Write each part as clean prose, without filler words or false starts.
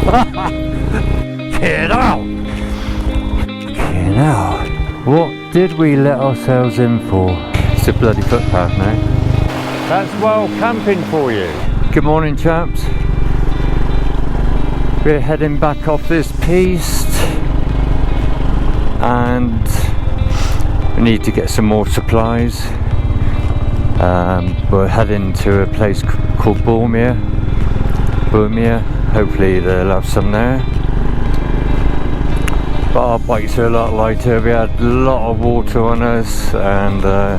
Get out! Get out! What did we let ourselves in for? It's a bloody footpath now. That's well camping for you. Good morning, chaps. We're heading back off this piste and we need to get some more supplies. We're heading to a place called Boumia. Hopefully they'll have some there. But our bikes are a lot lighter. We had a lot of water on us and a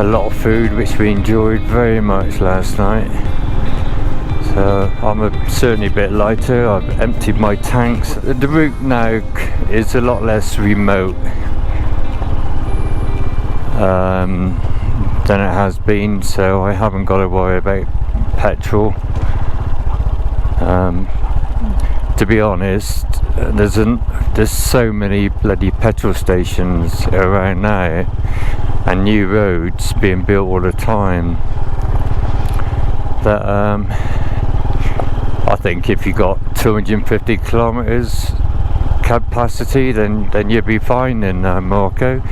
lot of food, which we enjoyed very much last night. So I'm certainly a bit lighter. I've emptied my tanks. The route now is a lot less remote than it has been, so I haven't got to worry about petrol. To be honest, there's so many bloody petrol stations around now and new roads being built all the time that I think if you got 250 kilometers capacity, then you'd be fine in Morocco,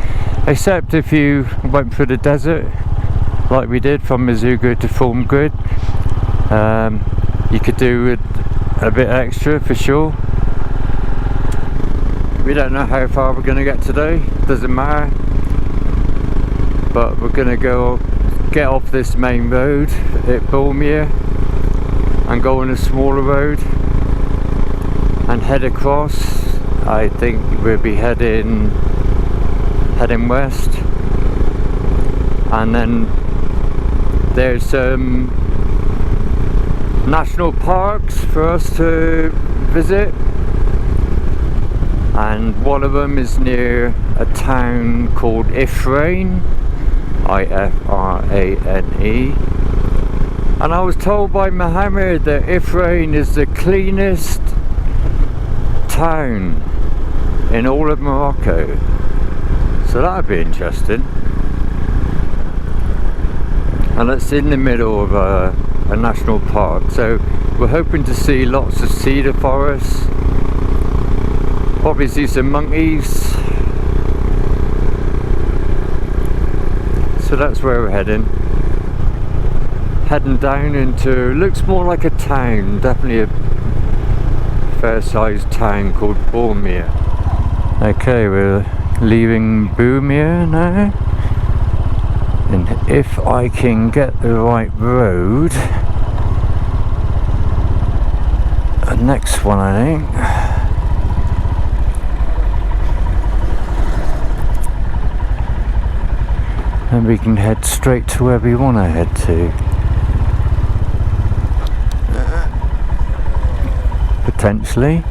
except if you went through the desert like we did from Mizuga to Fulham Grid. You could do with a bit extra for sure. We don't know how far we're going to get today, doesn't matter, but we're going to get off this main road at Boumia and go on a smaller road and head across. I think we'll be heading west, and then there's some national parks for us to visit, and one of them is near a town called Ifrain, I-F-R-A-N-E, and I was told by Mohammed that Ifrain is the cleanest town in all of Morocco, so that'd be interesting. And it's in the middle of a national park, so we're hoping to see lots of cedar forests, probably see some monkeys. So that's where we're heading down into, looks more like a town, definitely a fair sized town called Boumia. Okay, we're leaving Boumia now, and if I can get the right road, the next one I think, then we can head straight to where we want to head to. Potentially.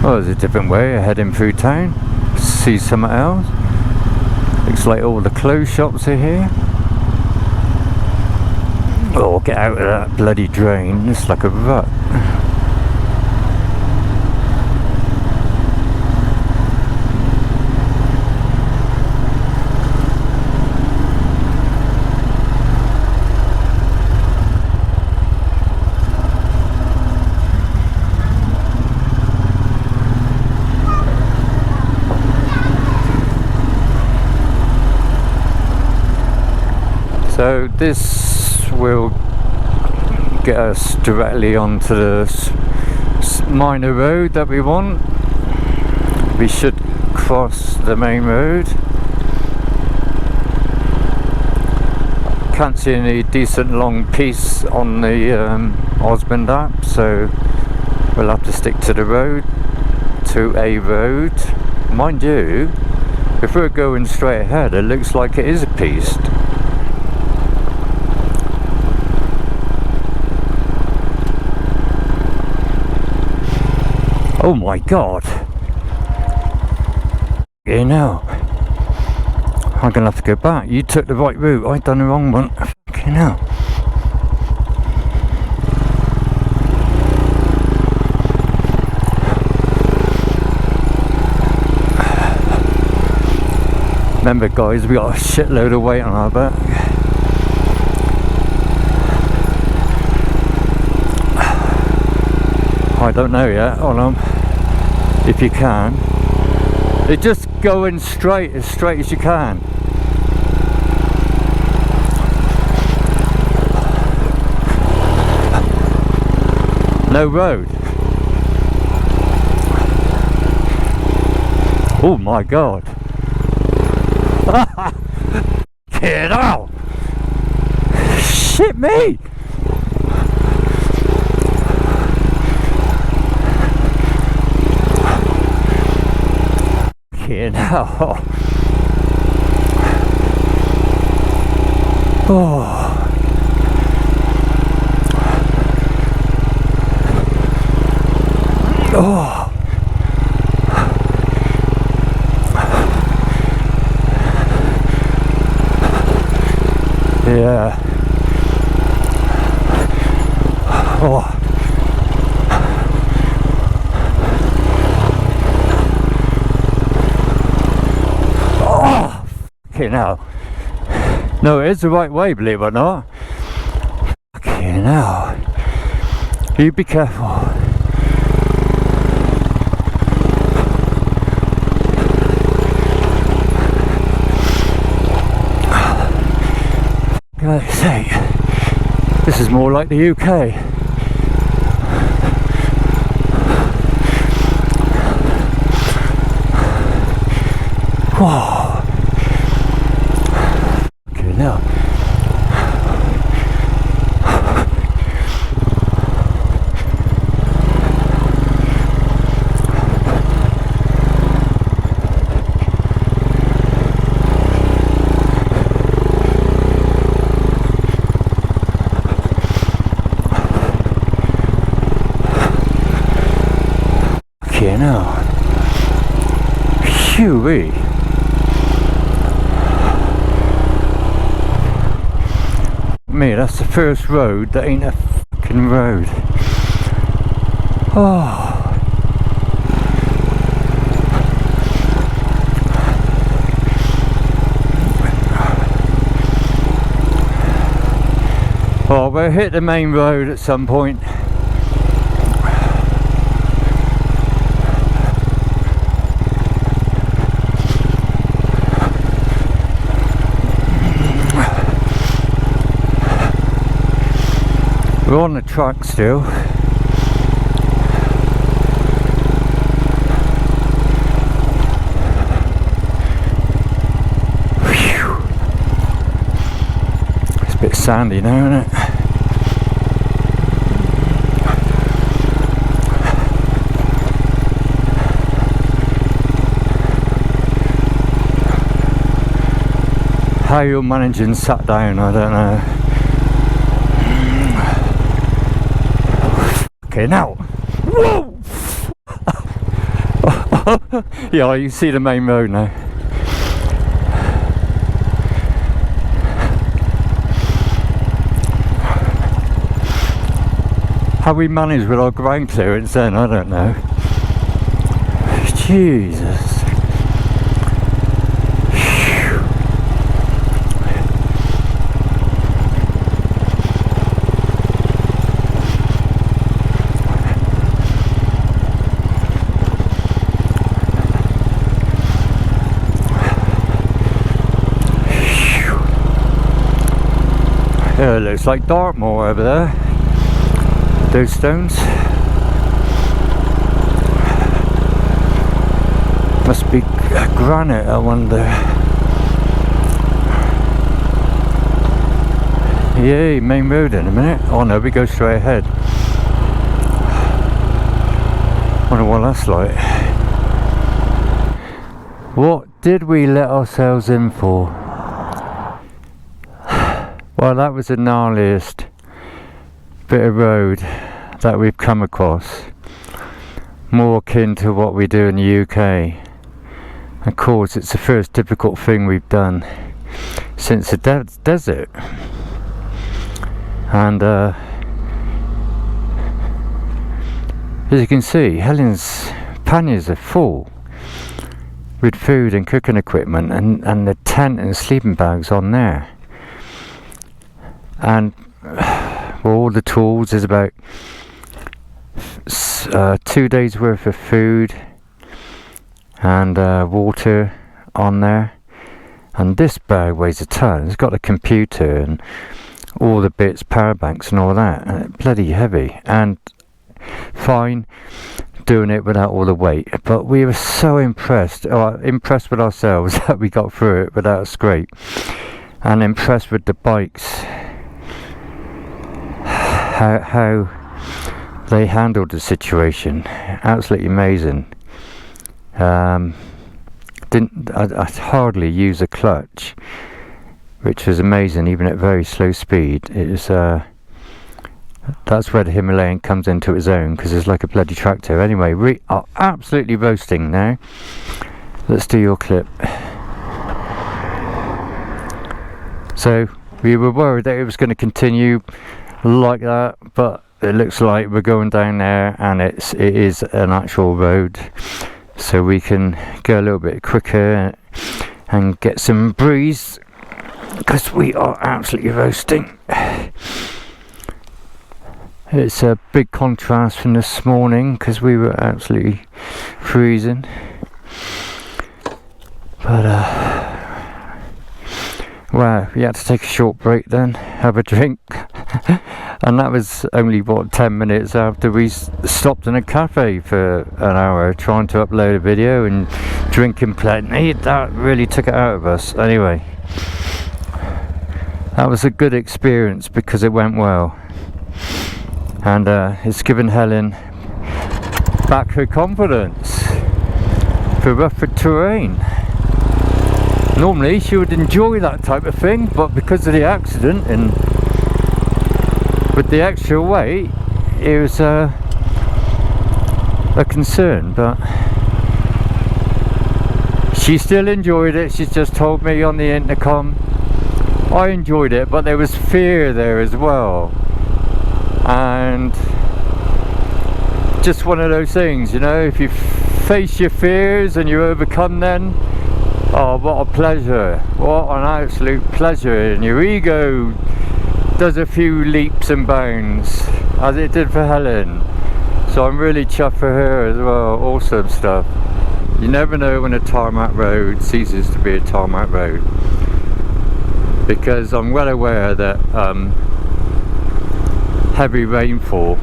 Oh, there's a different way of heading through town. See something else. Looks like all the clothes shops are here. Oh, get out of that bloody drain. It's like a rut. So this will get us directly onto the minor road that we want. We should cross the main road. Can't see any decent long piece on the Osmond app, so we'll have to stick to the road, to a road. Mind you, if we're going straight ahead, it looks like it is a piste. Oh my god. You know, I'm gonna have to go back. You took the right route, I done the wrong one. Fucking hell. Remember guys, we got a shitload of weight on our back. I don't know yet, hold on. If you can. It's just going straight as you can. No road. Oh my god. Get out! Shit me! Get out! Oh. Oh. Yeah. Oh. Oh. Fucking hell. No, it is the right way, believe it or not. Fucking hell. You be careful. God's sake, this is more like the UK. Whoa. Okay, now. Okay, now. Phew-wee. Me, that's the first road that ain't a fucking road. Oh. Well, we'll hit the main road at some point. We're on the truck still. Whew. It's a bit sandy now, isn't it? How you're managing sat down, I don't know. Okay, now. Whoa! Yeah, you see the main road now. How we manage with our ground clearance then, I don't know. Jesus. Yeah, it looks like Dartmoor over there. Those stones. Must be granite, I wonder. Yay, main road in a minute. Oh no, we go straight ahead. Wonder what that's like. What did we let ourselves in for? Well, that was the gnarliest bit of road that we've come across. More akin to what we do in the UK. Of course, it's the first difficult thing we've done since the desert. And as you can see, Helene's panniers are full. with food and cooking equipment, and the tent and sleeping bags on there. And all the tools, there's about 2 days worth of food and water on there. And this bag weighs a ton. It's got a computer and all the bits, power banks and all that, and it's bloody heavy. And fine doing it without all the weight, but we were so impressed with ourselves that we got through it without a scrape, and impressed with the bikes, how they handled the situation. Absolutely amazing. I hardly use a clutch, which was amazing even at very slow speed. It was that's where the Himalayan comes into its own, because it's like a bloody tractor. Anyway, we are absolutely roasting now. Let's do your clip. So we were worried that it was going to continue like that, but it looks like we're going down there, and it is an actual road, so we can go a little bit quicker and get some breeze, because we are absolutely roasting. It's a big contrast from this morning, because we were absolutely freezing. But wow, we had to take a short break then, have a drink. And that was only, what, 10 minutes after we stopped in a cafe for an hour trying to upload a video and drinking plenty. That really took it out of us. Anyway, that was a good experience because it went well. And it's given Helen back her confidence for rougher terrain. Normally she would enjoy that type of thing, but because of the accident and with the extra weight, it was a concern. But she still enjoyed it. She's just told me on the intercom, I enjoyed it, but there was fear there as well. And just one of those things, you know, if you face your fears and you overcome them, oh, what a pleasure, what an absolute pleasure. And your ego does a few leaps and bounds, as it did for Helen. So I'm really chuffed for her as well. Awesome stuff. You never know when a tarmac road ceases to be a tarmac road, because I'm well aware that heavy rainfall,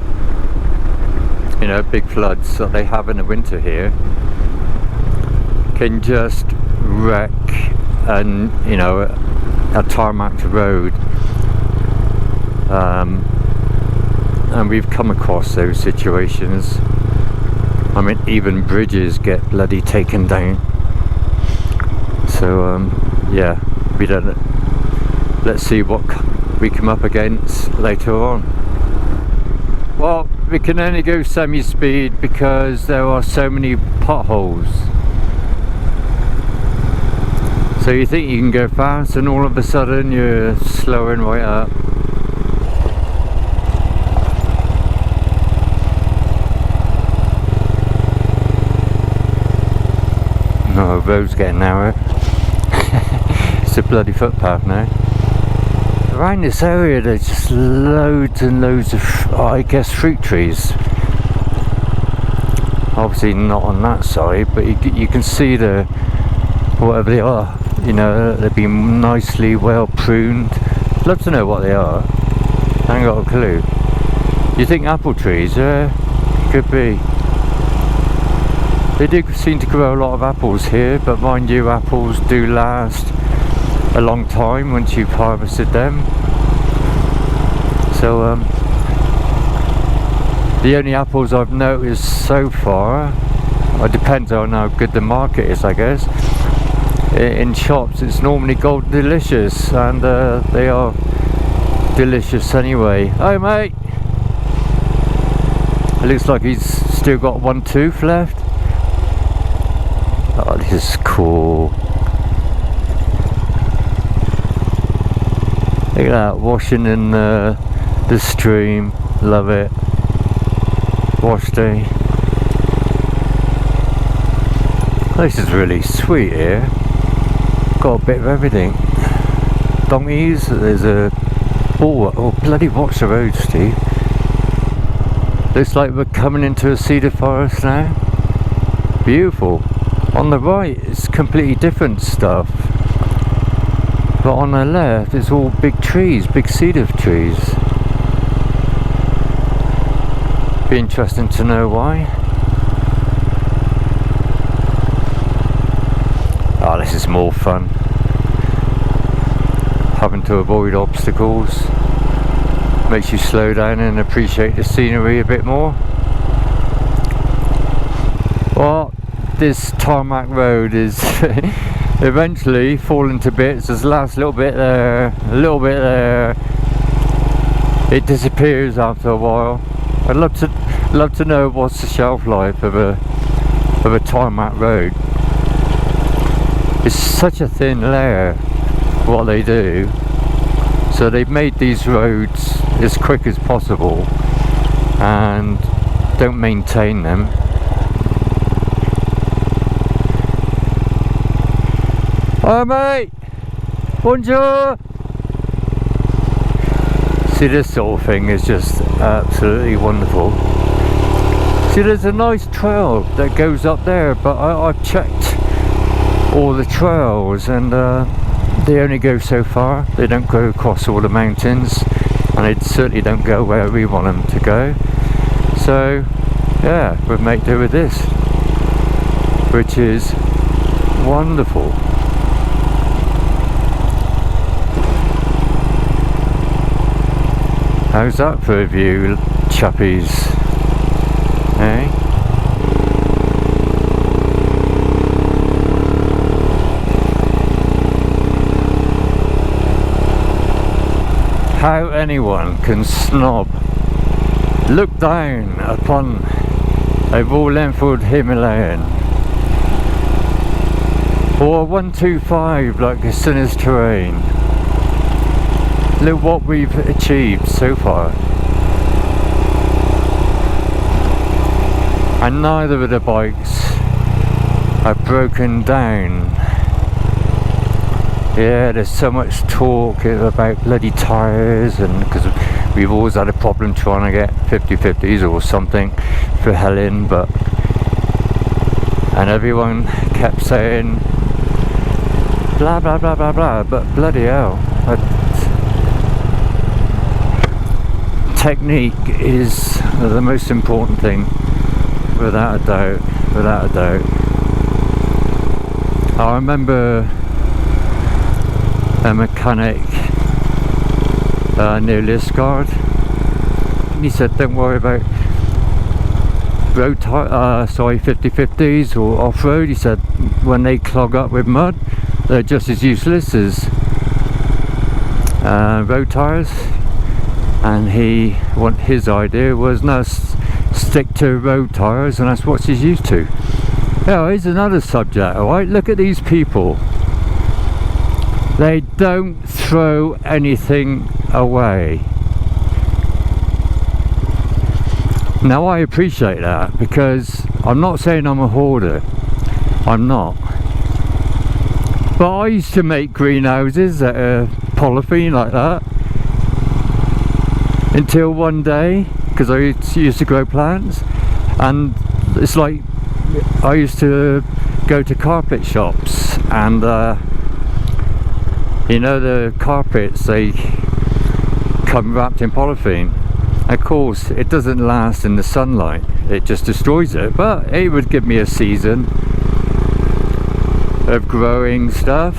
you know, big floods that they have in the winter here, can just wreck and, you know, a tarmac road. And we've come across those situations. I mean, even bridges get bloody taken down. So yeah, we don't. Let's see what we come up against later on. Well, we can only go semi-speed because there are so many potholes. So you think you can go fast, and all of a sudden you're slowing right up. No, the road's getting narrow. It's a bloody footpath now. Around this area there's just loads and loads of, I guess, fruit trees. Obviously not on that side, but you can see the, whatever they are, you know, they've been nicely well pruned. I'd love to know what they are. I ain't got a clue. You think apple trees? Could be. They do seem to grow a lot of apples here, but mind you, apples do last a long time once you've harvested them. So the only apples I've noticed so far, it depends on how good the market is, I guess. In shops it's normally Golden Delicious, and they are delicious anyway. Hey mate! It looks like he's still got one tooth left. Oh, this is cool. Look at that, washing in the stream. Love it. Wash day. This is really sweet here. Got a bit of everything. Donkeys, there's a... Oh, bloody watch the road, Steve. Looks like we're coming into a cedar forest now. Beautiful. On the right, it's completely different stuff. But on the left, it's all big trees, big cedar trees. Be interesting to know why. Oh, this is more fun. Having to avoid obstacles makes you slow down and appreciate the scenery a bit more. Well, this tarmac road is eventually falling to bits. There's the last little bit there, a little bit there. It disappears after a while. I'd love to know what's the shelf life of a tarmac road. It's such a thin layer what they do, so they've made these roads as quick as possible and don't maintain them. Hi mate! Bonjour! See, this sort of thing is just absolutely wonderful. See, there's a nice trail that goes up there, but I've checked all the trails and they only go so far. They don't go across all the mountains, and they certainly don't go where we want them to go. So yeah, we'll make do with this, which is wonderful. How's that for a view, chappies? Eh? How anyone can snob, look down upon a raw Enfield Himalayan or a 125 like A SINNIS TERRAIN. Look what we've achieved so far. And neither of the bikes are broken down. Yeah, there's so much talk about bloody tyres, and because we've always had a problem trying to get 50/50s or something for Helene, and everyone kept saying blah blah blah blah blah, but bloody hell, technique is the most important thing, without a doubt, without a doubt. I remember a mechanic near Liscard, he said don't worry about road 50/50s or off-road. He said when they clog up with mud, they're just as useless as road tyres. And his idea was no, stick to road tyres, and that's what she's used to. Now here's another subject, alright? Look at these people. They don't throw anything away. Now I appreciate that, because I'm not saying I'm a hoarder. I'm not. But I used to make greenhouses that are polythene like that. Until one day, because I used to grow plants, and it's like I used to go to carpet shops, and you know, the carpets, they come wrapped in polythene. Of course it doesn't last in the sunlight, it just destroys it, but it would give me a season of growing stuff.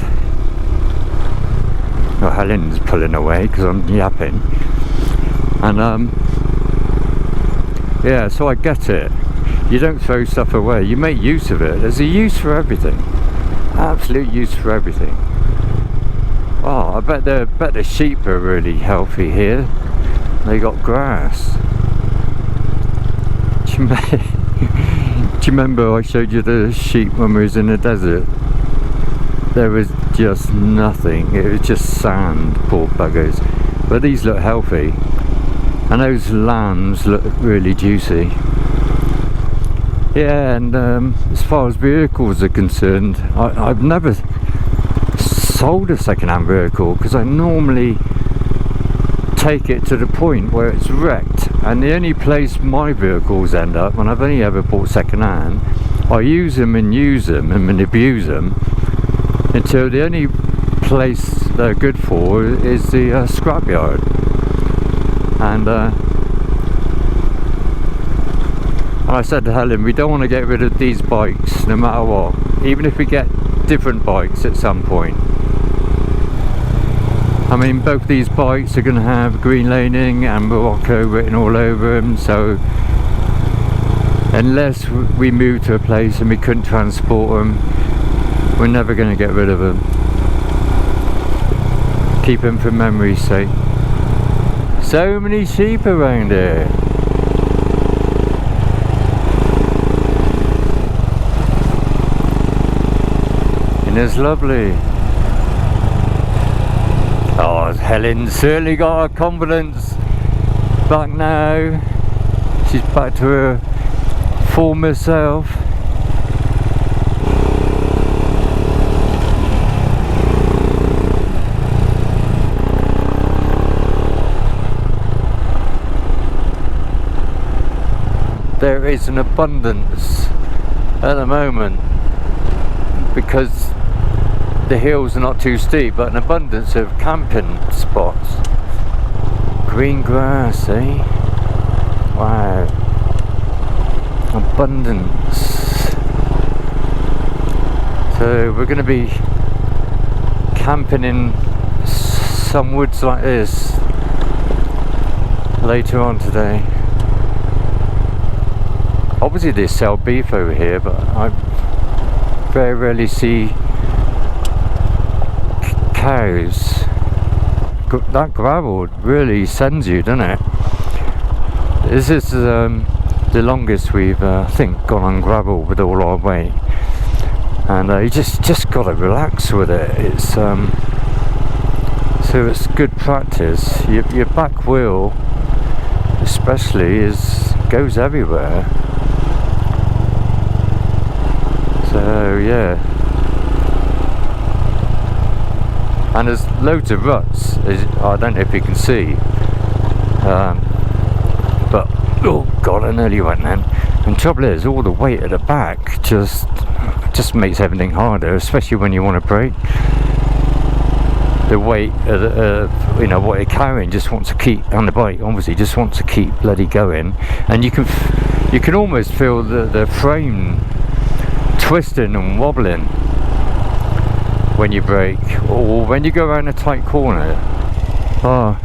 Oh, Helene's pulling away because I'm yapping. And yeah, so I get it. You don't throw stuff away, you make use of it. There's a use for everything, absolute use for everything. Oh, I bet the sheep are really healthy here. They got grass. Do you remember I showed you the sheep when we was in the desert? There was just nothing, it was just sand, poor buggers. But these look healthy. And those lambs look really juicy. Yeah, and as far as vehicles are concerned, I've never sold a second-hand vehicle because I normally take it to the point where it's wrecked, and the only place my vehicles end up, and I've only ever bought second-hand, I use them and abuse them until the only place they're good for is the scrapyard. And I said to Helen, we don't want to get rid of these bikes no matter what, even if we get different bikes at some point. I mean, both these bikes are going to have green laning and Morocco written all over them, so unless we move to a place and we couldn't transport them, we're never going to get rid of them. Keep them for memory's sake. So many sheep around here. And it's lovely. Oh, Helen's certainly got her confidence back now. She's back to her former self. There is an abundance at the moment because the hills are not too steep, but an abundance of camping spots. Green grass, eh? Wow. Abundance. So we're going to be camping in some woods like this later on today. Obviously they sell beef over here, but I very rarely see cows. That gravel really sends you, doesn't it? This is the longest we've I think gone on gravel with all our weight, and you just got to relax with it. It's so it's good practice. Your back wheel especially goes everywhere. So yeah, and there's loads of ruts. I don't know if you can see, but oh god, I nearly went then. And trouble is, all the weight at the back just makes everything harder, especially when you want to brake. The weight you know, what you're carrying just wants to keep on the bike. Obviously, just wants to keep bloody going, and you can almost feel the frame twisting and wobbling when you brake, or when you go around a tight corner. Oh,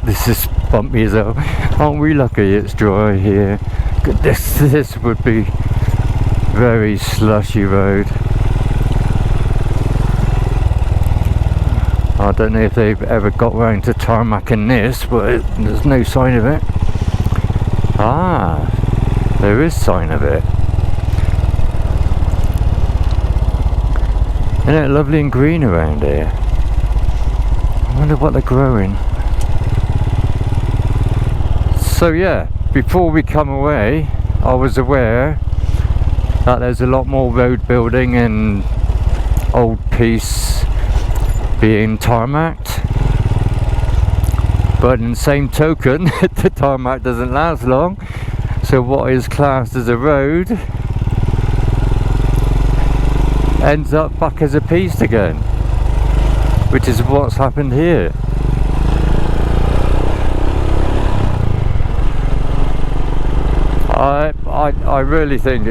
this is bumpy as hell. Aren't we lucky it's dry here? This would be very slushy road. I don't know if they've ever got round to tarmac in this, but there's no sign of it. Ah, there is sign of it. Isn't it lovely and green around here? I wonder what they're growing. So yeah, before we come away, I was aware that there's a lot more road building and old piece being tarmacked. But in the same token, the tarmac doesn't last long. So what is classed as a road ends up back as a piece again, which is what's happened here. I really think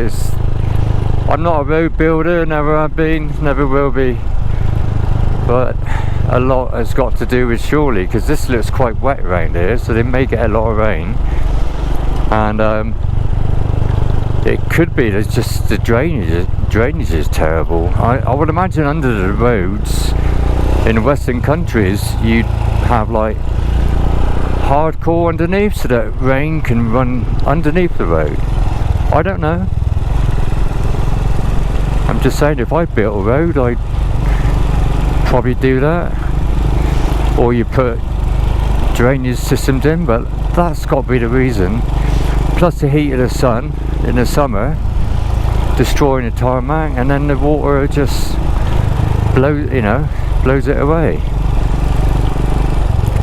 I'm not a road builder, never have been, never will be, but a lot has got to do with surely, because this looks quite wet around here, so they may get a lot of rain, and it could be there's just the drainage is terrible. I would imagine under the roads in Western countries you'd have like hardcore underneath so that rain can run underneath the road. I don't know. I'm just saying, if I built a road I'd probably do that, or you put drainage systems in, but that's got to be the reason. plus the heat of the sun in the summer, destroying the tarmac, and then the water just blows, you know, blows it away.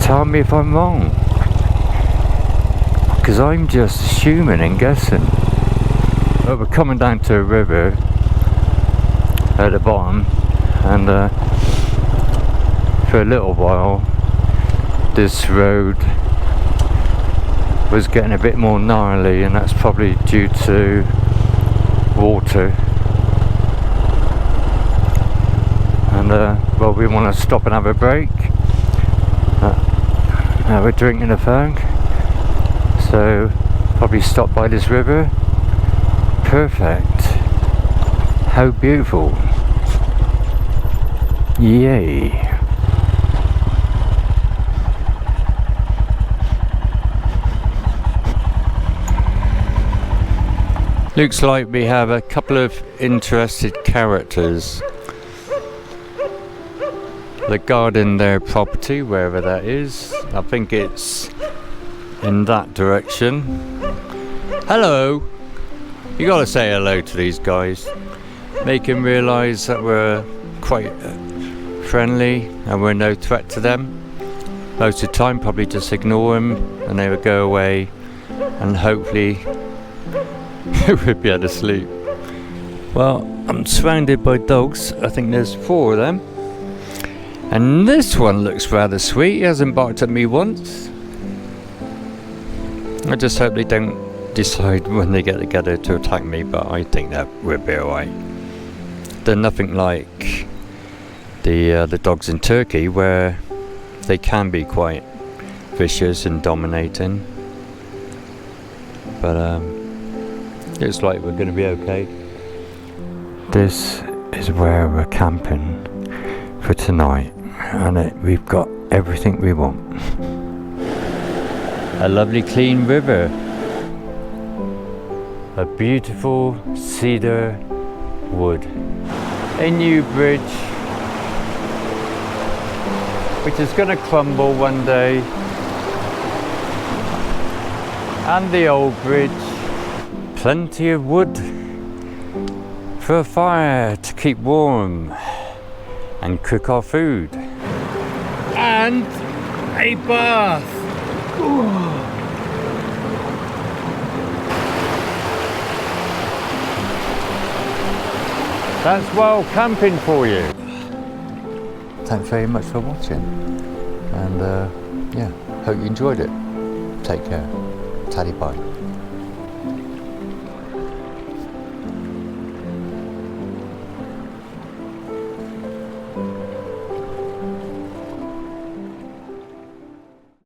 Tell me if I'm wrong, because I'm just assuming and guessing. But we're coming down to a river at the bottom, and for a little while this road was getting a bit more gnarly, and that's probably due to water. And well, we want to stop and have a break. Now we're drinking a fag, so probably stop by this river. Perfect. How beautiful. Yay. Looks like we have a couple of interested characters. They're guarding their property, wherever that is. I think it's in that direction. Hello! You gotta say hello to these guys. Make them realise that we're quite friendly and we're no threat to them. Most of the time, probably just ignore them and they would go away, and hopefully we'd be able to sleep. Well, I'm surrounded by dogs. I think there's 4 of them. And this one looks rather sweet. He hasn't barked at me once. I just hope they don't decide when they get together to attack me, but I think that we'll be alright. They're nothing like the dogs in Turkey, where they can be quite vicious and dominating. But looks like we're going to be okay. This is where we're camping for tonight, and we've got everything we want. A lovely clean river, a beautiful cedar wood, a new bridge which is going to crumble one day, and the old bridge. Plenty of wood for a fire to keep warm and cook our food, and a bath. Ooh. That's wild camping for you. Thanks very much for watching, and yeah, hope you enjoyed it. Take care. Taddy bye.